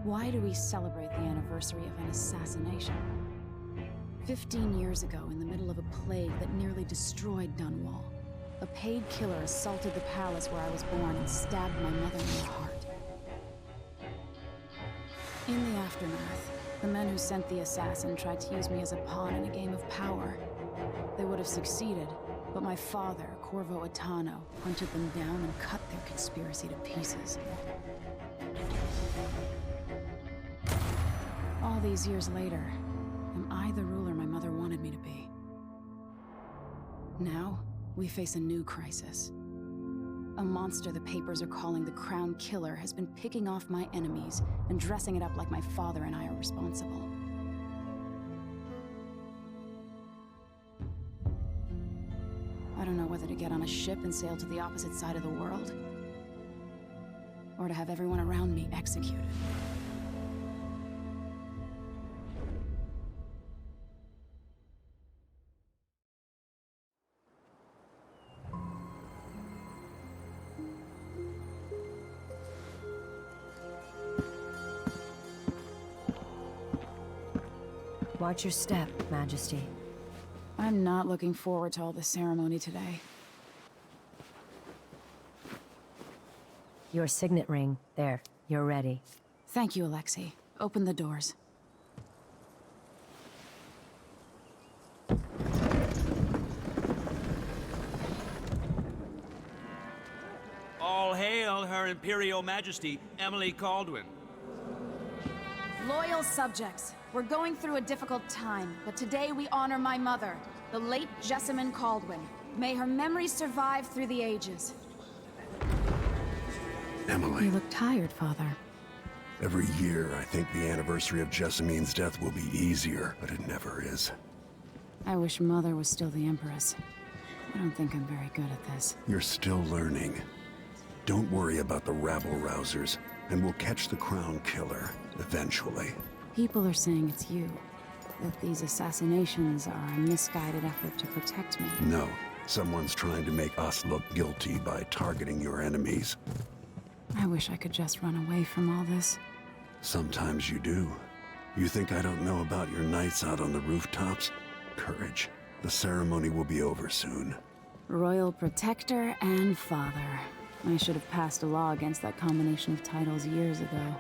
Why do we celebrate the anniversary of an assassination? 15 years ago, in the middle of a plague that nearly destroyed Dunwall, a paid killer assaulted the palace where I was born and stabbed my mother in the heart. In the aftermath, the men who sent the assassin tried to use me as a pawn in a game of power. They would have succeeded, but my father, Corvo Attano, hunted them down and cut their conspiracy to pieces. All these years later, am I the ruler my mother wanted me to be? Now, we face a new crisis. A monster the papers are calling the Crown Killer has been picking off my enemies and dressing it up like my father and I are responsible. I don't know whether to get on a ship and sail to the opposite side of the world, or to have everyone around me executed. Watch your step, Majesty. I'm not looking forward to all the ceremony today. Your signet ring. There, you're ready. Thank you, Alexei. Open the doors. All hail Her Imperial Majesty, Emely Caldwin. Loyal subjects, we're going through a difficult time, but today we honor my mother, the late Jessamine Caldwin. May her memory survive through the ages. Emily. You look tired, Father. Every year, I think the anniversary of Jessamine's death will be easier, but it never is. I wish Mother was still the Empress. I don't think I'm very good at this. You're still learning. Don't worry about the rabble-rousers, and we'll catch the Crown Killer, eventually. People are saying it's you. That these assassinations are a misguided effort to protect me. No. Someone's trying to make us look guilty by targeting your enemies. I wish I could just run away from all this. Sometimes you do. You think I don't know about your nights out on the rooftops? Courage. The ceremony will be over soon. Royal Protector and Father. I should have passed a law against that combination of titles years ago.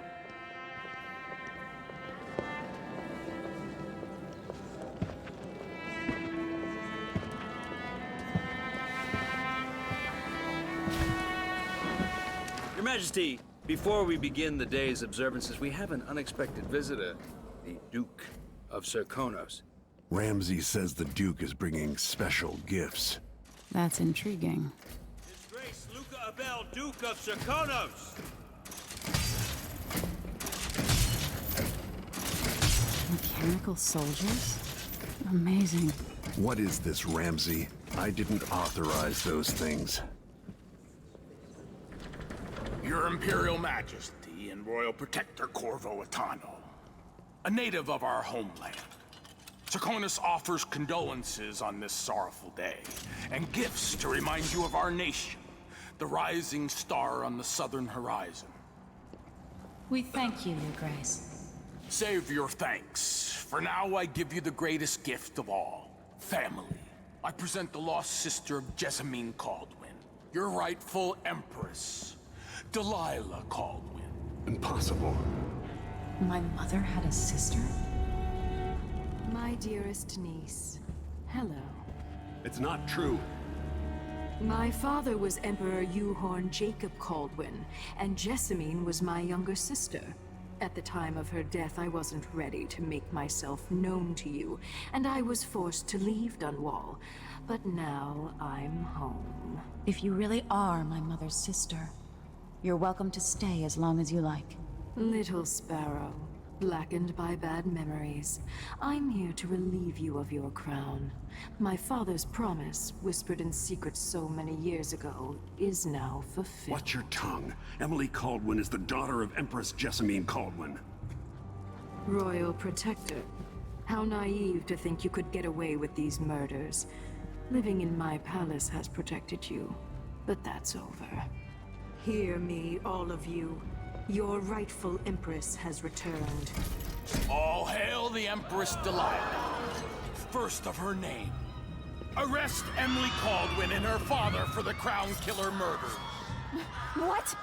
Your Majesty, before we begin the day's observances, we have an unexpected visitor, the Duke of Serkonos. Ramsay says the Duke is bringing special gifts. That's intriguing. His Grace Luca Abel, Duke of Serkonos! Mechanical soldiers? Amazing. What is this, Ramsay? I didn't authorize those things. Your Imperial Majesty and Royal Protector Corvo Attano, a native of our homeland. Serkonos offers condolences on this sorrowful day, and gifts to remind you of our nation, the rising star on the southern horizon. We thank you, Your Grace. Save your thanks. For now, I give you the greatest gift of all, family. I present the lost sister of Jessamine Caldwin, your rightful Empress, Delilah Caldwin. Impossible. My mother had a sister? My dearest niece, hello. It's not true. My father was Emperor Euhorn Jacob Caldwin, and Jessamine was my younger sister. At the time of her death, I wasn't ready to make myself known to you, and I was forced to leave Dunwall. But now I'm home. If you really are my mother's sister, you're welcome to stay as long as you like. Little sparrow, blackened by bad memories, I'm here to relieve you of your crown. My father's promise, whispered in secret so many years ago, is now fulfilled. Watch your tongue. Emily Caldwin is the daughter of Empress Jessamine Caldwin. Royal Protector, how naive to think you could get away with these murders. Living in my palace has protected you, but that's over. Hear me, all of you. Your rightful Empress has returned. All hail the Empress Delilah, first of her name. Arrest Emely Caldwin and her father for the Crown Killer murder. What?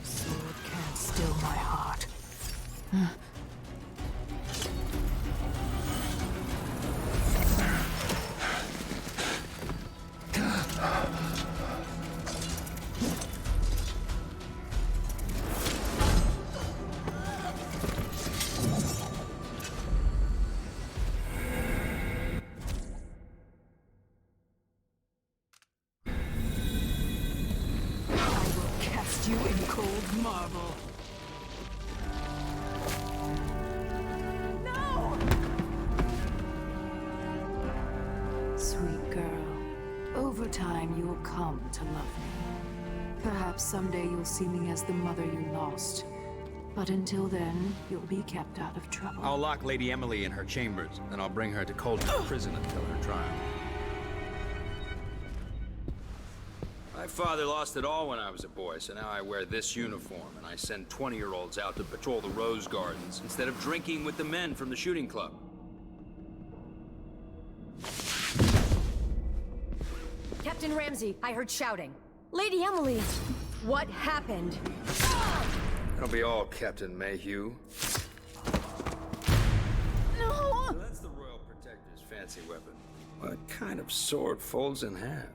Sword can't still my heart. You in cold marble. No! Sweet girl, over time you will come to love me. Perhaps someday you'll see me as the mother you lost. But until then, you'll be kept out of trouble. I'll lock Lady Emely in her chambers, then I'll bring her to Cold's prison until her trial. My father lost it all when I was a boy, so now I wear this uniform, and I send 20-year-olds out to patrol the Rose Gardens instead of drinking with the men from the shooting club. Captain Ramsey, I heard shouting. Lady Emely, what happened? That'll be all, Captain Mayhew. No! So that's the Royal Protector's fancy weapon. What kind of sword folds in half?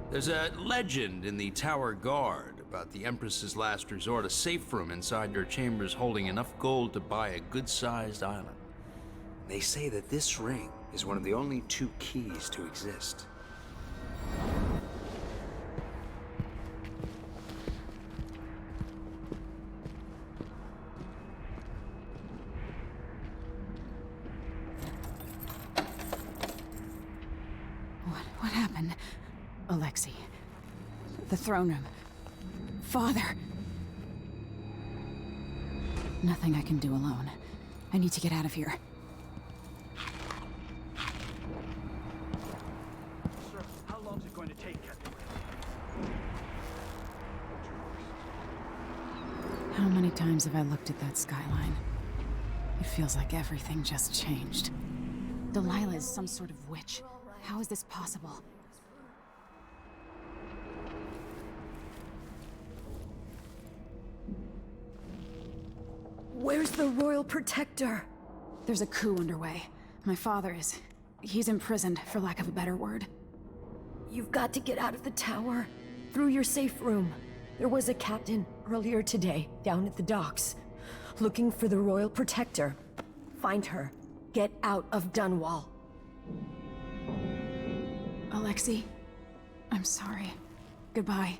There's a legend in the Tower Guard about the Empress's last resort, a safe room inside her chambers holding enough gold to buy a good-sized island. They say that this ring is one of the only 2 keys to exist. What happened? Alexei. The throne room. Father. Nothing I can do alone. I need to get out of here. Sir, how long is it going to take, Captain? How many times have I looked at that skyline? It feels like everything just changed. Delilah is some sort of witch. How is this possible? Where's the Royal Protector? There's a coup underway. My father is... he's imprisoned, for lack of a better word. You've got to get out of the tower. Through your safe room. There was a captain earlier today, down at the docks. Looking for the Royal Protector. Find her. Get out of Dunwall. Alexei, I'm sorry. Goodbye.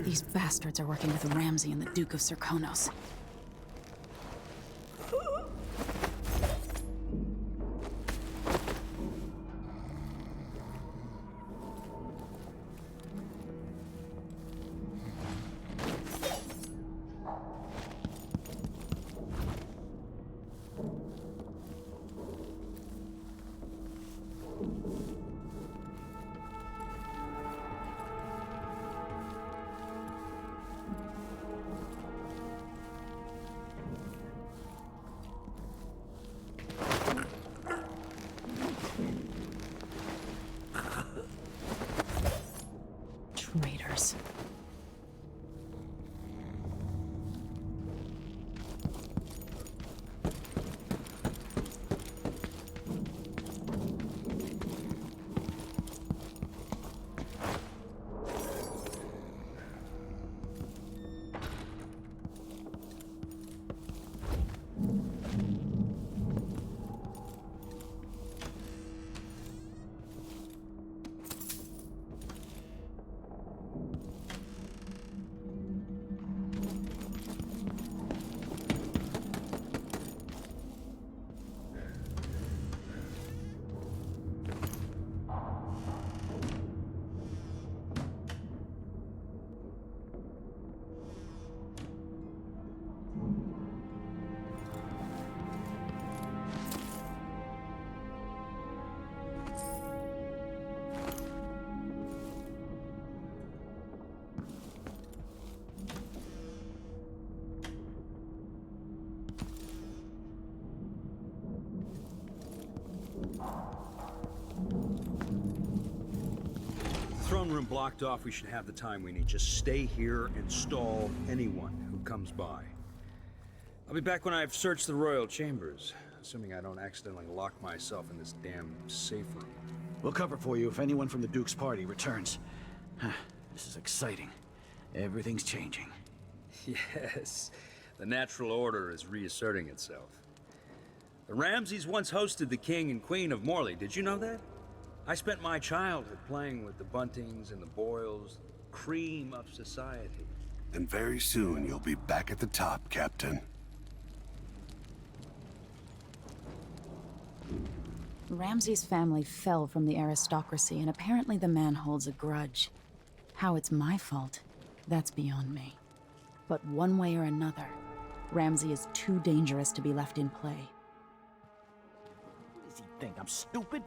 These bastards are working with Ramsey and the Duke of Serkonos. room blocked off. We should have the time we need. Just stay here and stall anyone who comes by. I'll be back when I've searched the royal chambers, assuming I don't accidentally lock myself in this damn safe room. We'll cover for you if anyone from the Duke's party returns. This is exciting. Everything's changing. Yes, the natural order is reasserting itself. The Ramseys once hosted the King and Queen of Morley. Did you know that? I spent my childhood playing with the Buntings and the Boyles, cream of society. And very soon you'll be back at the top, Captain. Ramsay's family fell from the aristocracy, and apparently the man holds a grudge. How it's my fault, that's beyond me. But one way or another, Ramsay is too dangerous to be left in play. What does he think? I'm stupid?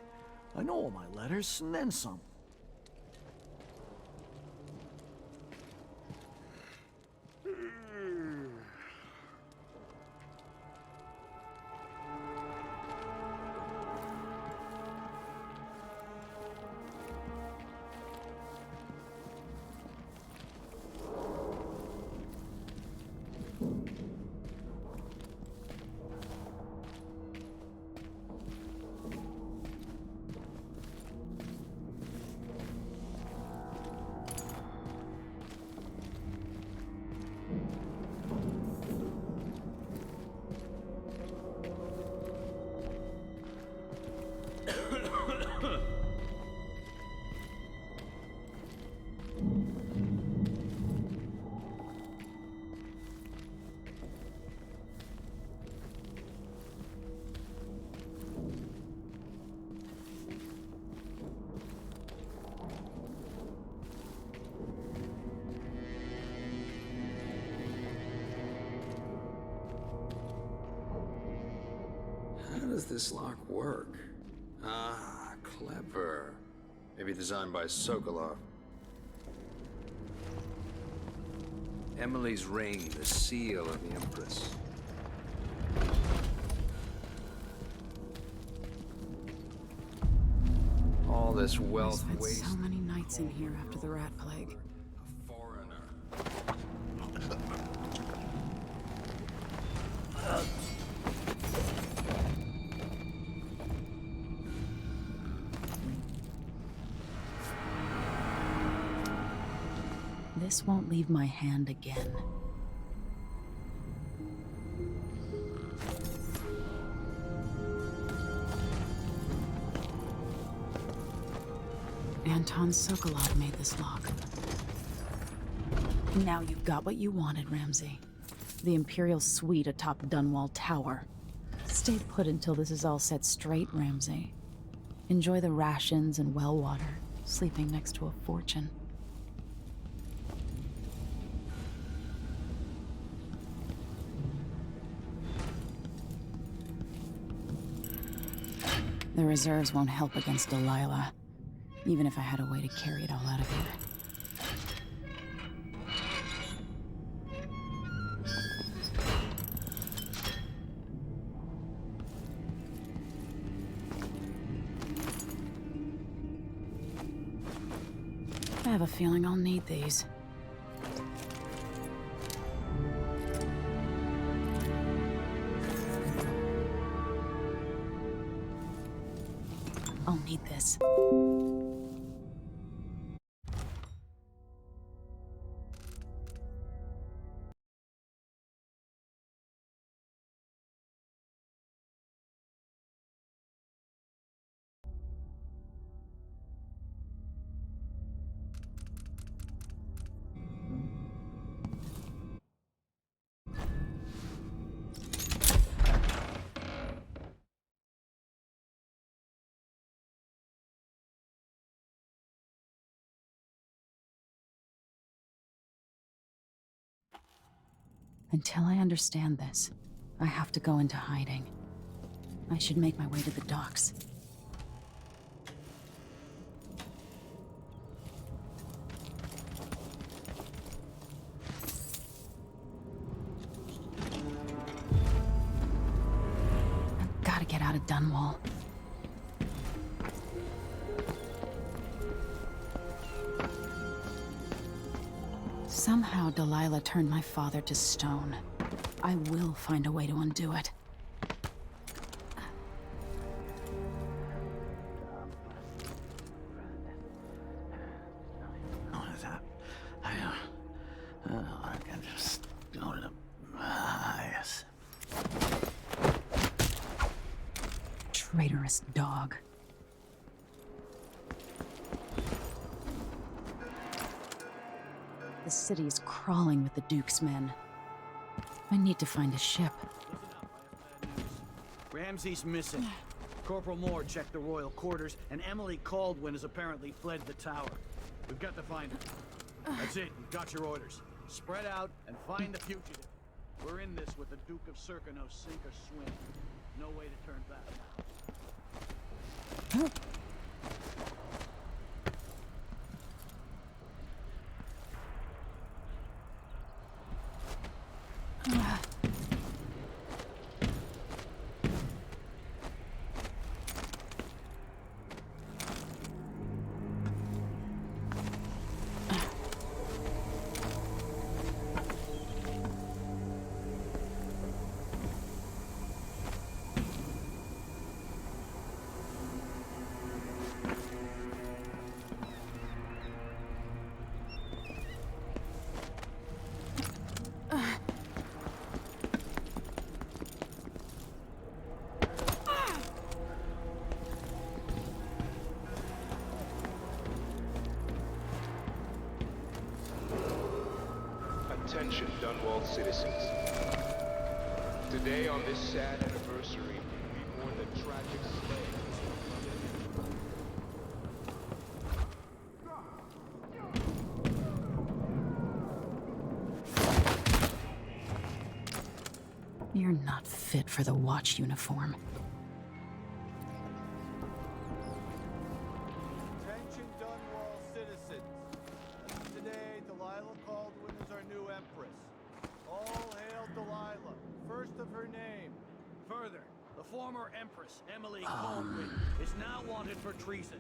I know all my letters, and then some. How does this lock work? Ah, clever. Maybe designed by Sokolov. Emely's ring, the seal of the Empress. All this I wealth spent waste. so many nights in here after the rat plague. A foreigner. This won't leave my hand again. Anton Sokolov made this lock. Now you've got what you wanted, Ramsay. The Imperial suite atop Dunwall Tower. Stay put until this is all set straight, Ramsay. Enjoy the rations and well water, sleeping next to a fortune. The reserves won't help against Delilah, even if I had a way to carry it all out of here. I have a feeling I'll need these. I'll need this. Until I understand this, I have to go into hiding. I should make my way to the docks. I've got to get out of Dunwall. how Delilah turned my father to stone. I will find a way to undo it. What is that? I can just go to the... yes. Traitorous dog. The city's crawling with the Duke's men. I need to find a ship. Listen up, I have bad news. Ramsey's missing. Corporal Moore checked the royal quarters, and Emely Caldwin has apparently fled the tower. We've got to find her. That's it, you've got your orders. Spread out and find the fugitive. We're in this with the Duke of Serkonos, sink or swim. No way to turn back now. Attention, Dunwall citizens. Today, on this sad anniversary, we mourn the tragic slaying. You're not fit for the Watch uniform. Attention Dunwall citizens. As of today, Delilah Caldwin is our new empress. All hail Delilah, first of her name. Further, the former Empress, Emely Caldwin, is now wanted for treason.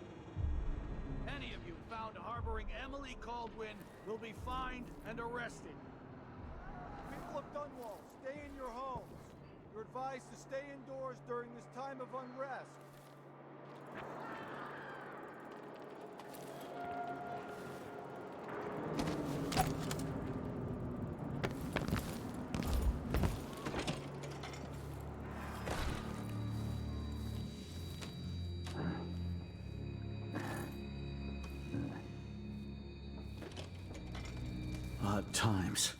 Any of you found harboring Emely Caldwin will be fined and arrested. People of Dunwall, stay in your homes. You're advised to stay indoors during this time of unrest. Odd times.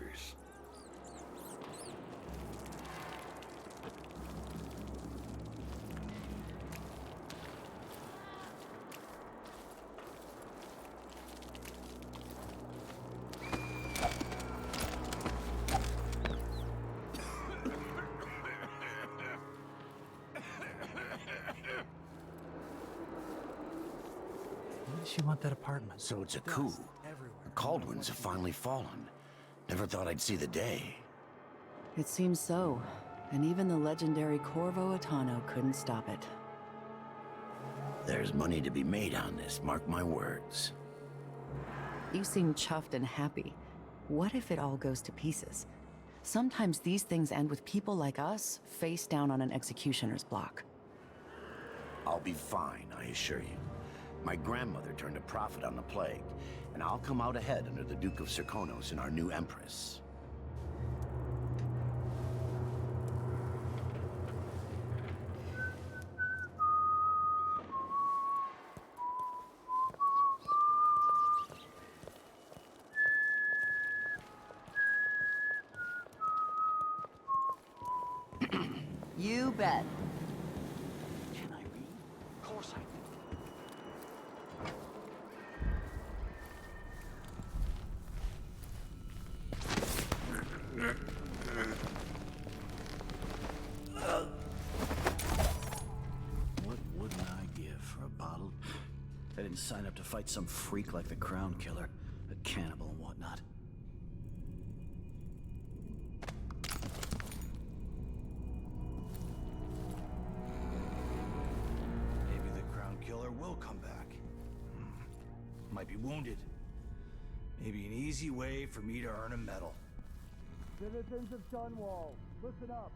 monsters. Why does she want that apartment? So it's a coup. The Caldwins have finally fallen. Never thought I'd see the day. It seems so. And even the legendary Corvo Attano couldn't stop it. There's money to be made on this, mark my words. You seem chuffed and happy. What if it all goes to pieces? Sometimes these things end with people like us face down on an executioner's block. I'll be fine, I assure you. My grandmother turned a profit on the plague, and I'll come out ahead under the Duke of Serkonos and our new Empress. You bet. Can I read? Of course I can. What wouldn't I give for a bottle? I didn't sign up to fight some freak like the Crown Killer, a cannibal and whatnot. Maybe the Crown Killer will come back. Might be wounded. Maybe an easy way for me to earn a medal. Citizens of Dunwall, listen up.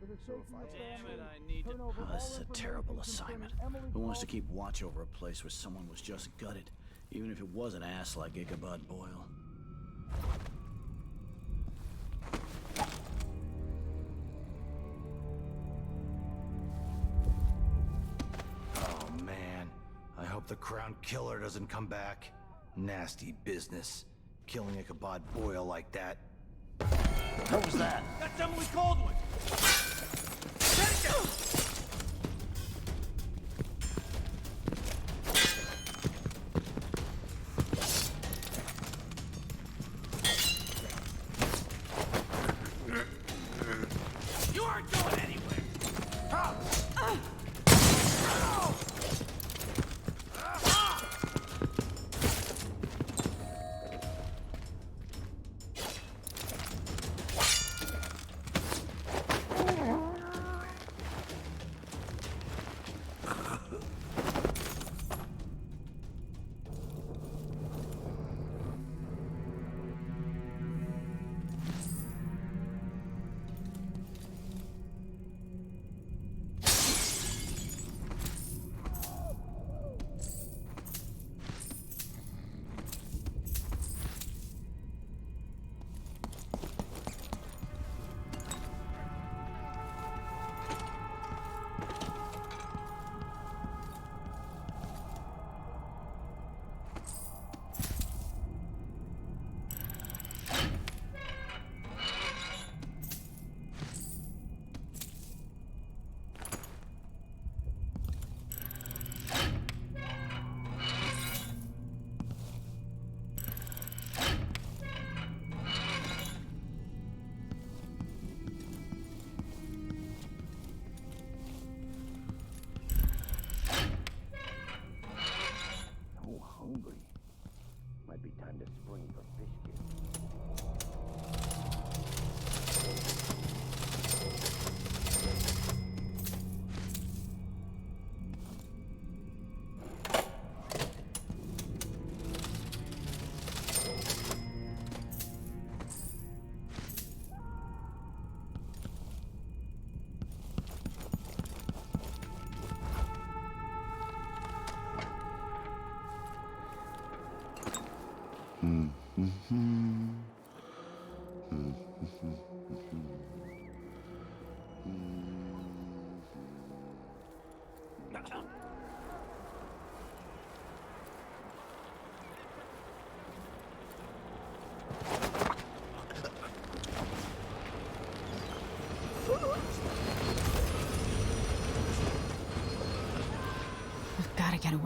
For the sake of your family, turn over Oh, all this is a information terrible assignment. concerning Emily Who wants to Caldwin. keep watch over a place where someone was just gutted, even if it was an ass like Ichabod Boyle? Oh man, I hope the Crown Killer doesn't come back. Nasty business, killing Ichabod Boyle like that. What was that? That's Emily Caldwin! You aren't going anywhere!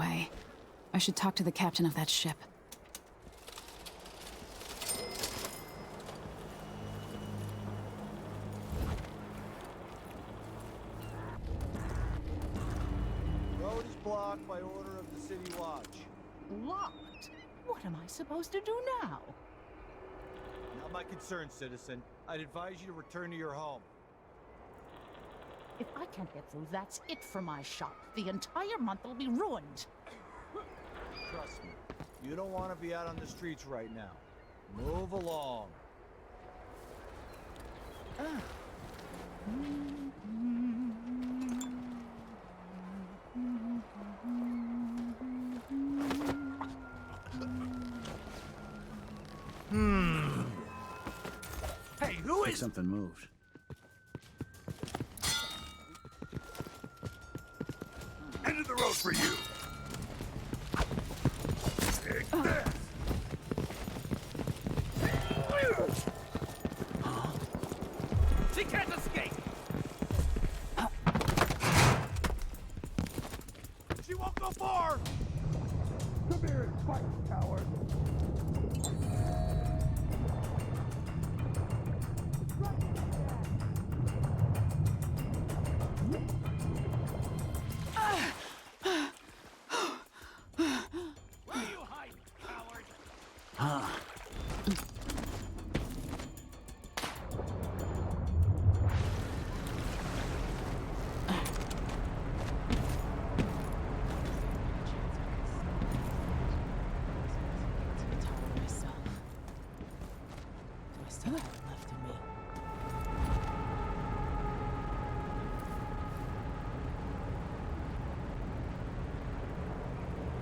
way. I should talk to the captain of that ship. Road is blocked by order of the City Watch. Locked? What am I supposed to do now? Not my concern, citizen. I'd advise you to return to your home. If I can't get through, that's it for my shop. The entire month will be ruined. Trust me, you don't want to be out on the streets right now. Move along. Hey, who is... Something moved. End of the road for you! Take this! She can't escape! She won't go far! Come here and fight, coward! Where are you hiding, coward?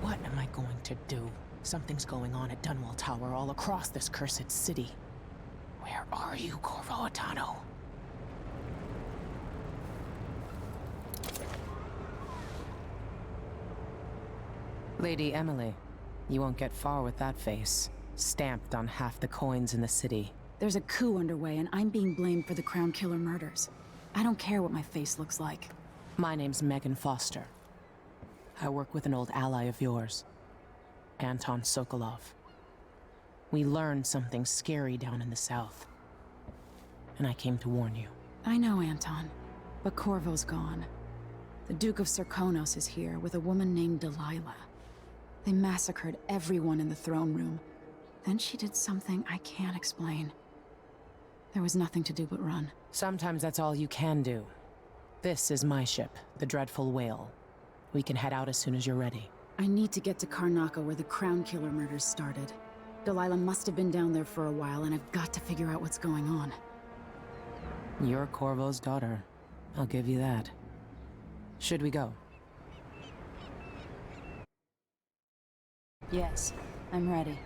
What am I going to do? Something's going on at Dunwall Tower all across this cursed city. Where are you, Corvo Atano? Lady Emely, you won't get far with that face. Stamped on half the coins in the city. There's a coup underway, and I'm being blamed for the Crown Killer murders. I don't care what my face looks like. My name's Megan Foster. I work with an old ally of yours, Anton Sokolov. We learned something scary down in the south, and I came to warn you. I know, Anton, but Corvo's gone. The Duke of Serkonos is here with a woman named Delilah. They massacred everyone in the throne room. Then she did something I can't explain. There was nothing to do but run. Sometimes that's all you can do. This is my ship, the Dreadful Whale. We can head out as soon as you're ready. I need to get to Karnaca where the Crown Killer murders started. Delilah must have been down there for a while, and I've got to figure out what's going on. You're Corvo's daughter. I'll give you that. Should we go? Yes, I'm ready.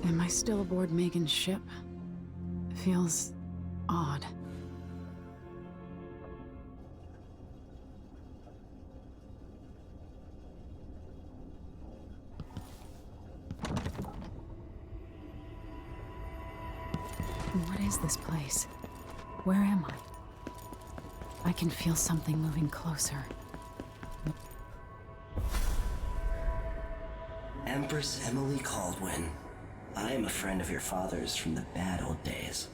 Am I still aboard Megan's ship? Feels odd. What is this place? Where am I? I can feel something moving closer. Empress Emely Caldwin. I am a friend of your father's from the bad old days.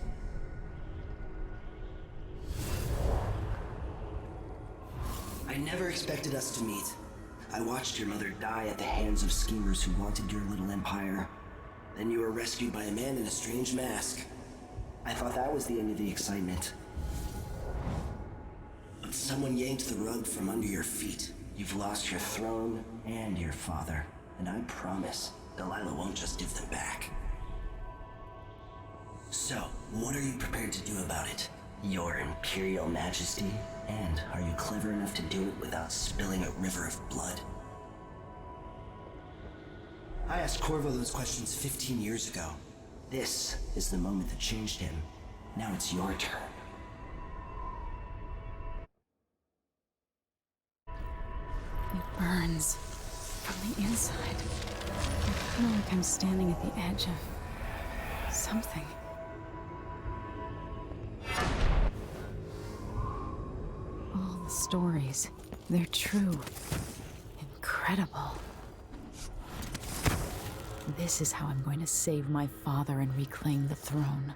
I never expected us to meet. I watched your mother die at the hands of schemers who wanted your little empire. Then you were rescued by a man in a strange mask. I thought that was the end of the excitement. But someone yanked the rug from under your feet. You've lost your throne and your father. And I promise, Delilah won't just give them back. So, what are you prepared to do about it? Your Imperial Majesty? And are you clever enough to do it without spilling a river of blood? I asked Corvo those questions 15 years ago. This is the moment that changed him. Now it's your turn. It burns from the inside. I feel like I'm standing at the edge of something. All the stories, they're true. Incredible. This is how I'm going to save my father and reclaim the throne.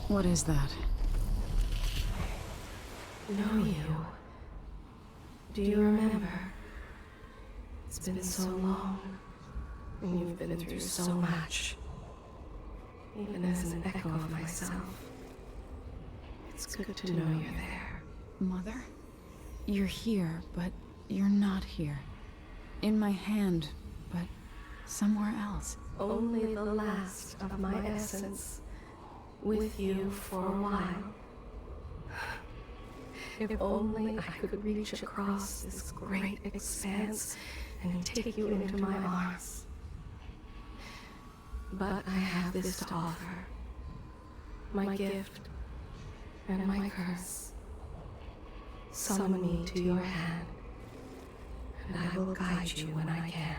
What is that? Know you. Do you remember? It's been so long, and you've been through so much. Even as an echo of myself, it's good to know you're there. Mother? You're here, but you're not here. In my hand, but somewhere else. Only the last of my essence, with you for a while. If only I could reach across this great expanse and take you into my arms. But I have this to offer. My gift and my curse. Summon me to your hand, and I will guide you when I can.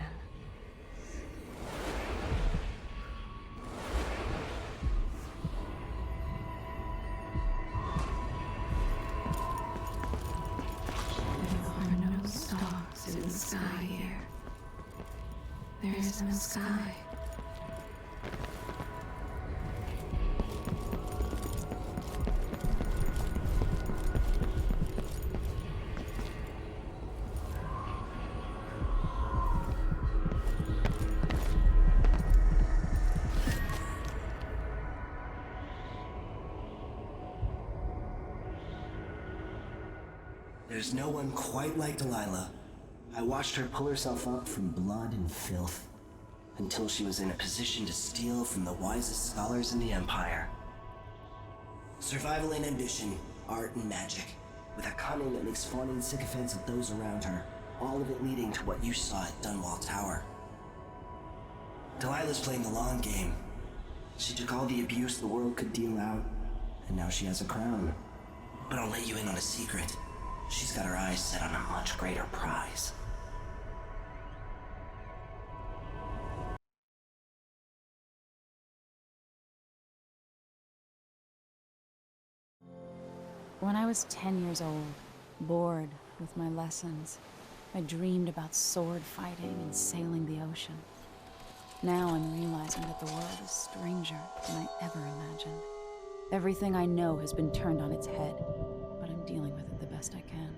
There are no stars in the sky here. There is no sky. There's no one quite like Delilah. I watched her pull herself up from blood and filth, until she was in a position to steal from the wisest scholars in the Empire. Survival and ambition, art and magic, with a cunning that makes fawning sycophants of those around her, all of it leading to what you saw at Dunwall Tower. Delilah's playing the long game. She took all the abuse the world could deal out, and now she has a crown. But I'll let you in on a secret. She's got her eyes set on a much greater prize. When I was 10 years old, bored with my lessons, I dreamed about sword fighting and sailing the ocean. Now I'm realizing that the world is stranger than I ever imagined. Everything I know has been turned on its head, but I'm dealing with it the best I can.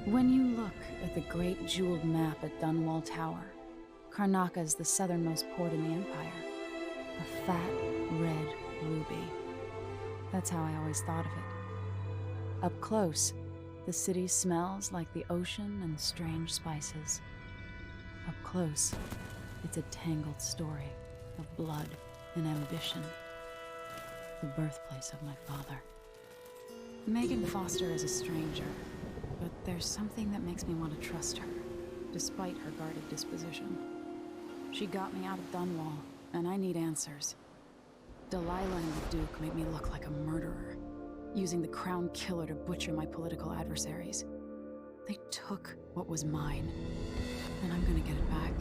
When you look at the great jeweled map at Dunwall Tower, Karnaca is the southernmost port in the Empire. A fat, red ruby. That's how I always thought of it. Up close, the city smells like the ocean and strange spices. Up close, it's a tangled story of blood and ambition. The birthplace of my father. Megan Foster is a stranger, but there's something that makes me want to trust her, despite her guarded disposition. She got me out of Dunwall, and I need answers. Delilah and the Duke made me look like a murderer, using the Crown Killer to butcher my political adversaries. They took what was mine, and I'm gonna get it back.